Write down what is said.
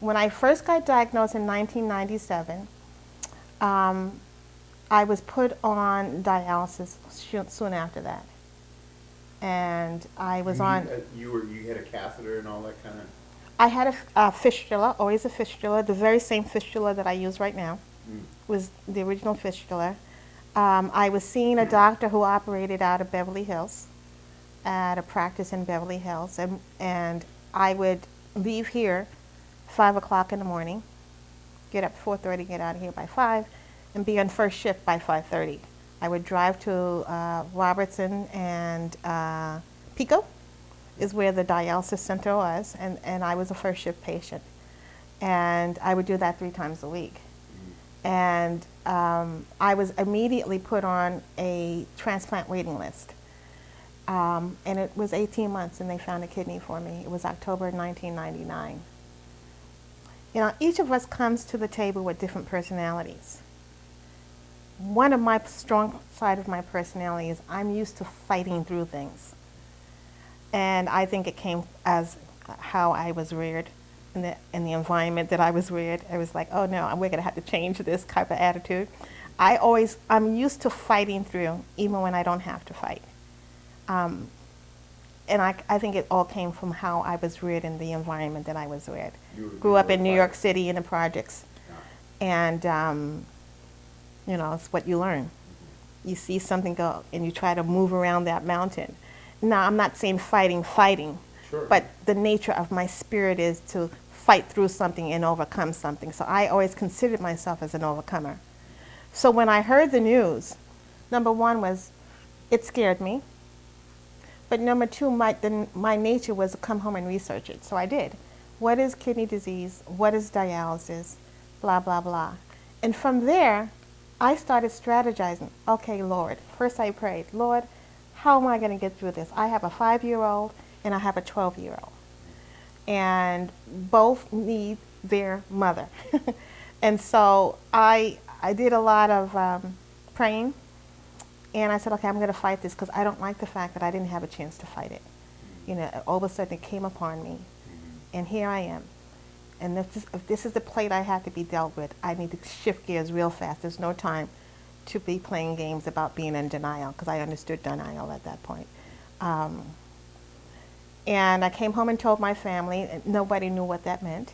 When I first got diagnosed in 1997, I was put on dialysis soon after that. And I was on. You had a catheter and all that kind of. I had a fistula, always a fistula, the very same fistula that I use right now Mm. was the original fistula. I was seeing a doctor who operated out of Beverly Hills, at a practice in Beverly Hills, and I would leave here 5 o'clock in the morning, get up 4:30, get out of here by 5, and be on first shift by 5:30. I would drive to Robertson and Pico is where the dialysis center was, and I was a first shift patient. And I would do that 3 times a week. And I was immediately put on a transplant waiting list. And it was 18 months and they found a kidney for me. It was October 1999. You know, each of us comes to the table with different personalities. One of my strong side of my personality is I'm used to fighting through things. And I think it came as how I was reared in the environment that I was reared. I was like, oh no, we're going to have to change this type of attitude. I'm used to fighting through even when I don't have to fight. And I think it all came from how I was reared in the environment that I was reared. Grew up in New York City in the projects. And, you know, it's what you learn. You see something go and you try to move around that mountain. Now, I'm not saying fighting, Sure. but the nature of my spirit is to fight through something and overcome something. So I always considered myself as an overcomer. So when I heard the news, number one was, it scared me. But number two, my nature was to come home and research it. So I did. What is kidney disease? What is dialysis? Blah, blah, blah. And from there, I started strategizing. Okay, Lord, first I prayed, Lord, how am I going to get through this? I have a 5-year-old and I have a 12-year-old. And both need their mother. And so I did a lot of praying. And I said, okay, I'm going to fight this because I don't like the fact that I didn't have a chance to fight it. You know, all of a sudden it came upon me. And here I am. And if this is the plate I have to be dealt with, I need to shift gears real fast. There's no time to be playing games about being in denial because I understood denial at that point. And I came home and told my family, and nobody knew what that meant.